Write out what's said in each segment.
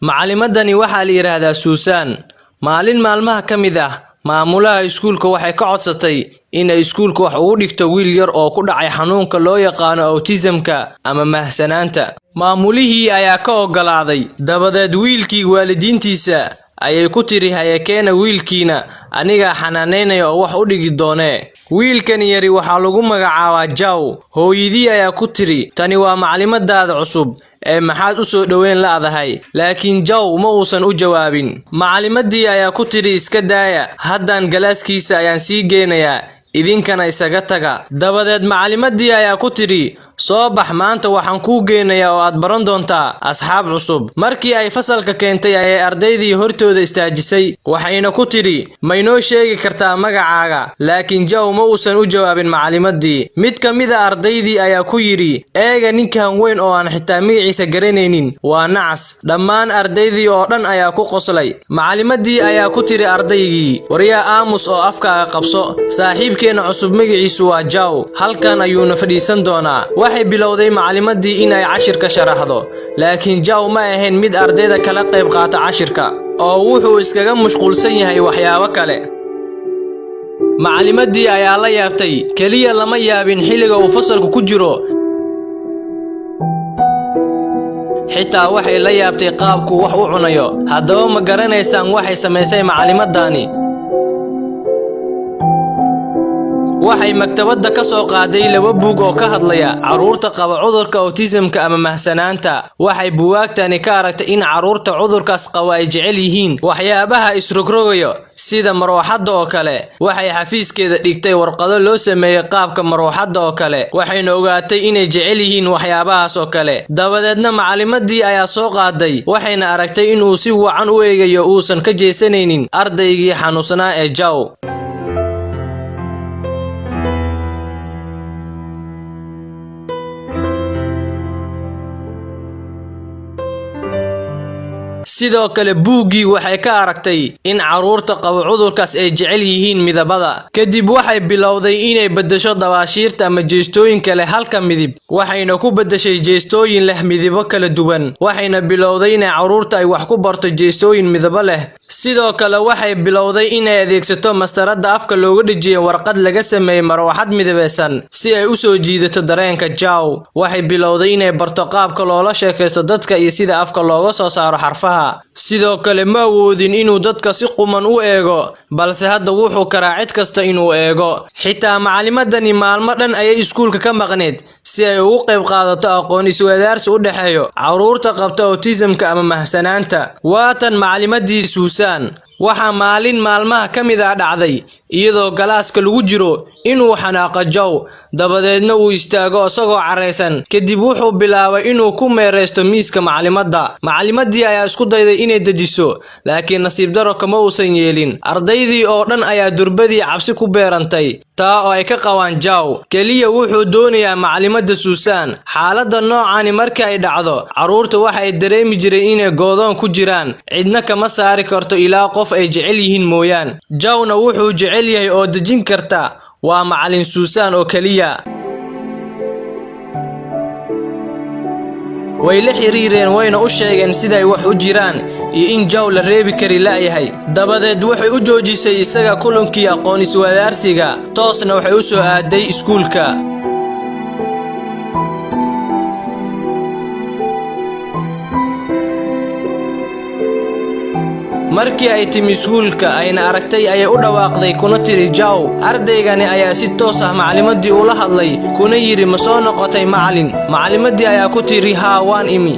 Macalimadani waxaa la yiraahdaa Susan. Maalin maalmaha ka mid ah, maamulaha iskuulka waxay ka codsatay in iskuulku wax ugu dhigto wiil yar oo ku dhacay xanuunka loo yaqaan autism-ka ama mahsanaanta. Maamulihii ayaa ka ogolaaday. Dabadeed wiilkii waalidiintiisa ayay ku tiri hayekeena wiilkiina aniga xanaaneynayo oo wax u dhigi doone. Wiilkan yari waxaa lagu magacaabaa Jaw. Hooyadii ayaa ku tiri tani waa macalimaddaada cusub maxaad u soo dhaweyn laadahay. Laakiin Jaw ma uusan u jawaabin. Macalimadii ayaa ku tiri iska daaya, haddaan galaaskiisa ayaan sii geenayaa, idinkana isaga taga. Dabadeed macalimadii ayaa ku tiri soo bax, maanta waxaan kuu geenayaa oo aad baran doontaa asxaab cusub. Markii ay fasalka keentay ayay ardaydii hortooda istaajisay, waxayna ku tiri ma inoo sheegi kartaa magacaaga. Laakiin Jaw ma uusan u jawaabin macalimadii. Mid ka mid ah ardaydii ayaa ku yiri eega ninkan weyn oo aan xitaa magaciisa garanaynin waa nacas. Dhammaan ardaydii oo dhan ayaa ku qoslay. Macalimadii ayaa ku tiri ardaygii waryaa aamus oo afkaaga qabso, saaxiibkeena cusub magaciisu waa Jaw, halkan ayuuna fadhiisan doonaa. waxay bilowday macalimadii in ay cashirka sharaxdo, laakiin Jaw ma ahayn mid ardayda kala qayb qaata cashirka oo wuxuu iskaga mashquulsan yahay waxyaabo kale. Macalimadii ayaa la yaabtay, kaliya lama yaabin xilliga uu fasalku ku jiro, xitaa waxay la yaabtay qaabku wax u cunayo. Haddaba ma garanaysaan waxay samaysay macalimadani? waxay maktabada ka soo qaaday 2 buug oo ka hadlaya caruurta qaba cudurka autism-ka ama mahsanaanta. waxay buugaagtani ka aragtay in caruurta cudurkaas qaba ay jecel yihiin waxyaabaha isrogrogayo sida marooxada oo kale. waxay xafiiskeeda dhigtay warqado loo sameeyay qaabka marooxada oo kale, waxayna ogaatay inay jecel yihiin waxyaabahaas oo kale. dabadeedna macalimadii ayaa soo qaaday, waxayna aragtay in uu si wacan u eegayo uusan ka jeesanaynin ardaygii xanuunsanaa ee Jaw. sidoo kale buuggii waxay ka aragtay in caruurta qaba cudurkaas ay jecel yihiin midabada. kadib waxay bilowday inay bedesho dabaashiirta ama jeestooyin kale halka midib, waxayna ku bedeshay jeestooyin leh midabo kala duwan. waxayna bilowday in caruurta ay wax ku barto jeestooyin midabo leh. sidoo kale waxay bilowday inay adeegsato mastarada afka looga dhijiyay warqad laga sameeyay marooxad midabeysan si ay u soo jiidato dareenka Jaw. waxay bilowday inay barto qaabka loola sheekaysto dadka iyo sida afka looga soo saaro xarfaha. sidoo kale ma awoodin inuu dadka si quman u eego, balse hadda wuxuu karaa cid kasta inuu eego. xitaa macalimadani maalmo dhan ayay iskuulka ka maqneed si ay ugu qayb qaadato aqoon isweydaarsi u dhaxeeyo caruurta qabta autism-ka ama mahsanaanta. waatan macalimadii Susan. waxaa maalin maalmaha ka mid ah dhacday iyadoo galaaska lagu jiro inuu xanaaqo Jaw, dabadeedna uu istaago isagoo careysan. kadib wuxuu bilaabay inuu ku meereysto miiska macalimadda. macalimadii ayaa isku dayday inay dejiso, laakiin nasiib daro kama uusan yeelin. ardaydii oo dhan ayaa durbadii cabsi ku beerantay, taa oo ay ka qabaan Jaw. kaliya wuxuu doonayaa macalimadda Susan. xaaladda noocani markii ay dhacdo, caruurta waxay dareemi jireen inay goodoon ku jiraan, cidna kama saari karto ilaa qof ay jecel yihiin mooyaan. Jawna wuxuu jecel yahay oo dejin karta waa macalin Susan oo kaliya. way la xiriireen wayna u sheegeen sida ay wax u jiraan iyo in Jaw la reebi kari laayahay. dabadeed waxay u joojisay isaga kulankii aqoon isweydaarsiga, toosna waxay u soo aaday iskuulka. markii ay timi iskuulka ayna aragtay ayay u dhawaaqday kuna tiri Jaw. ardaygani ayaa si toos ah macalimadii ula hadlay kuna yiri ma soo noqotay macalin. macalimadii ayaa ku tiri haa waan imi.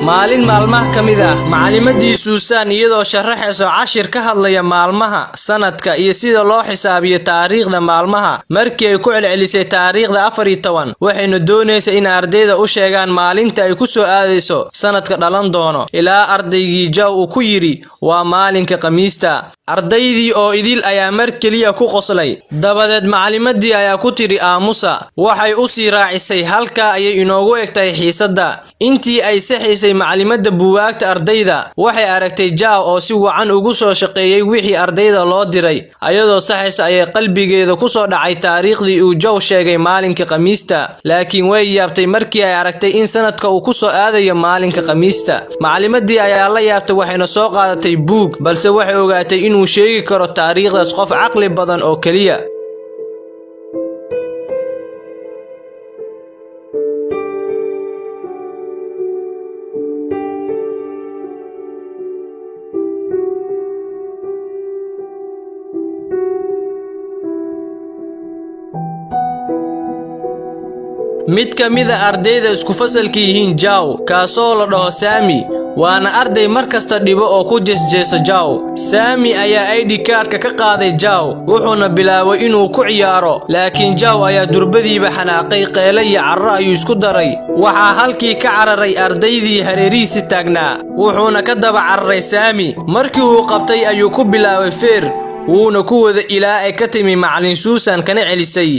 maalin maalmaha ka mid ah, macalimadii Susan iyadoo sharaxayso cashir ka hadlaya maalmaha sanadka iyo sida loo xisaabiyo taariikhda maalmaha. markii ay ku celcelisay taariikhda 14, waxayna doonaysay in ardayda u sheegaan maalinta ay ku soo aadayso sanadka dhalan doono, ilaa ardaygii Jaw uu ku yiri waa maalinka Khamiista. ardaydii oo idil ayaa mar kaliya ku qoslay. dabadeed macalimadii ayaa ku tiri aamusa. waxay u sii raacisay halka ayay inoogu egtay xiisadda. intii ay saxaysay macalimadda buugaagta ardayda waxay aragtay Zhao oo si wacan ugu soo shaqeeyay wixii ardayda loo diray ayadoo saxaysa ayay qalbigeeda ku soo dhacay taariikhdii uu Zhao sheegay maalinka Khamiista laakiin way yaabtay markii ay aragtay in sanadka uu ku soo aadayo maalinka Khamiista macalimadii ayaa la yaabtay waxayna soo qaadatay buug balse waxay ogaatay inuu sheegi karo taariikhdaas qof caqli badan oo kaliya mid ka mid ah ardayda isku fasalka yihiin Zhao kaasoo la dhaho Sami waana arday markasta dhibo oo ku jeesjeesa Zhao Sami ayaa ID cardka ka qaaday Zhao wuxuuna bilaabay inuu ku ciyaaro laakiin Zhao ayaa durbadiiba xanaaqay qeelo iyo carro ayuu isku daray waxaa halkii ka cararay ardaydii hareerihiisa taagnaa wuxuuna ka daba cararay Sami markii uu qabtay ayuu ku bilaabay feer wuuna ku wada ilaa ay ka timi macallin Susan kana celisay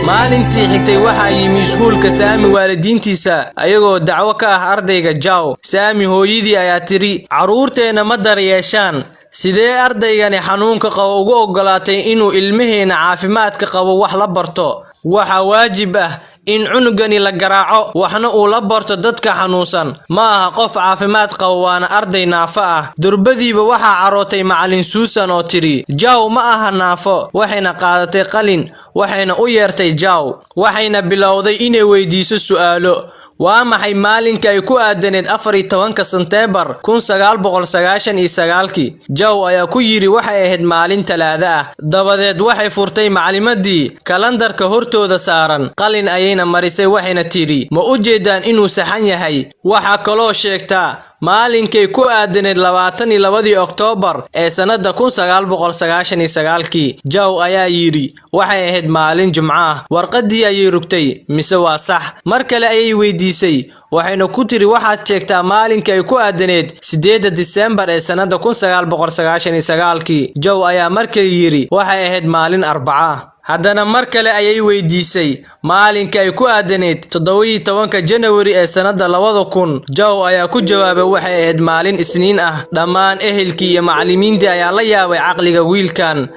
maalintii xigtay waxa yimi iskuulka Sami waalidiintiisa ayagoo dacwo ka ah ardayga Zhao Sami hooyadii ayaa tiri caruurteena ma daryeeshaan sidee ardaygani xanuunka qabo ugu ogolaatay inuu ilmaheena caafimaadka qabo wax la barto waxa waajib ah in cunugani la garaaco waxna uu la barto dadka xanuunsan ma aha qof caafimaad qabo waana arday naafo ah durbadiiba waxa carootay macallin Susan oo tiri Zhao ma aha naafo waxayna qaadatay qalin waxayna u yeertay Zhao waxayna bilowday inay weydiiso su'aalo waa maxay maalinka ay ku aadaneed 14 Sebtembar 1999 Zhao ayaa ku yiri waxay ahayd maalin Talaado ah dabadeed waxay furtay macalimadii kalandarka hortooda saaran qalin ayayna marisay waxayna tiri ma u jeedaan inuu saxan yahay waxa kaloo sheegtaa maalinkay ku aadaneed 22 Oktoobar ee sanada 1999 Zhao ayaa yiri waxay ahayd maalin Jumco ah warqadii ayay rugtay mise waa sax mar kale ayay weydiisay waxayna ku tiri waxaad sheegtaa maalinkay ku aadaneed 8 Diseembar ee sanada 1999 Zhao ayaa markale yiri waxay ahayd maalin Arbaca haddana mar kale ayay weydiisay maalinka ay ku aadaneed 17 January ee sanada 2000 Zhao ayaa ku jawaabay waxay ahayd maalin Isniin ah dhammaan ehelkii iyo macallimiintii ayaa la yaabay caqliga wiilkan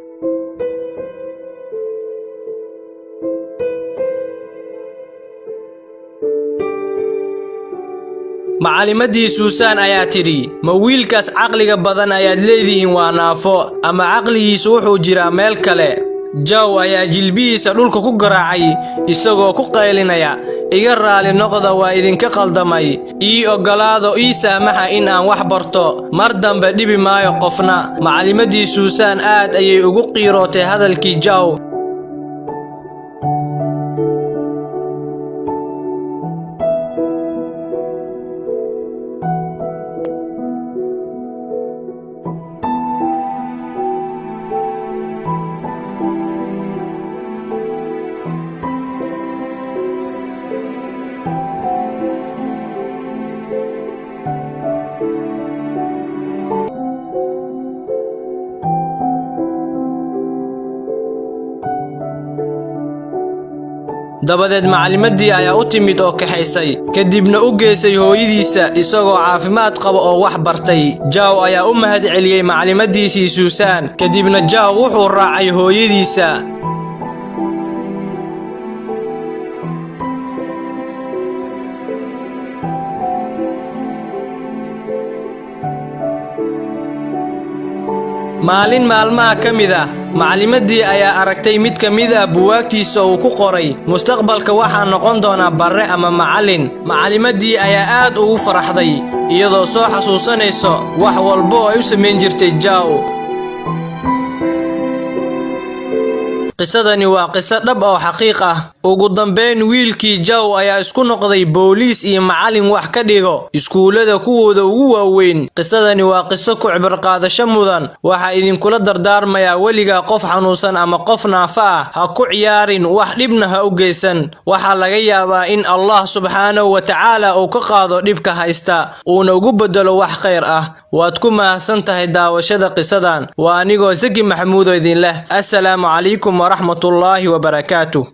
macalimadii Susan ayaa tiri ma wiilkaas caqliga badan ayaad leedihiin waa naafo ama caqligiisu wuxuu jiraa meel kale Zhao ayaa jilbihiisa dhulka ku garaacay isagoo ku qaylinaya iga raali noqda waa idinka qaldamay ii ogolaado ii saamaxa in aan wax barto mar dambe dhibi maayo qofna macalimadii Susan aad ayay ugu qiirootay hadalkii Zhao dabadeed macalimadii ayaa u timid oo kaxaysay kadibna u geysay hooyadiisa isagoo caafimaad qaba oo wax bartay Zhao ayaa u mahad celiyay macalimadii Susan kadibna Zhao wuxuu raacay hooyadiisa maalin maalmaha kamid ah macalimadii ayaa aragtay mid kamid ah buugaagtiisa uu ku qoray mustaqbalka waxa noqon doona barre ama macallin macalimadii ayaa aad ugu faraxday iyadoo soo xasuusanayso wax walba oo ay u sameyn jirtay Zhao qisadani waa qiso dhab oo xaqiiq ah ugu dambeyn wiilkii Jow ayaa isku noqday booliis iyo macallin wax ka dhigo iskuulada kuwooda ugu waaweyn. Qisadani waa qiso ku cibr qaadasho mudan. Waxa idinkula dardaarmaya weliga qof xanuunsan ama qof naafa ah ha ku ciyaarin, wax dhibna ha u geysan. Waxa laga yaabaa in Allah subhanahu wa ta'ala uu ka qaado dhibka haysta uuna ugu bedelo wax khayr ah. Waad ku mahadsantahay daawashada qisadan. Waa anigoo Zaki Maxamuud oo idin leh. Assalaamu calaykum wa rahmatullahi wa barakaatuh.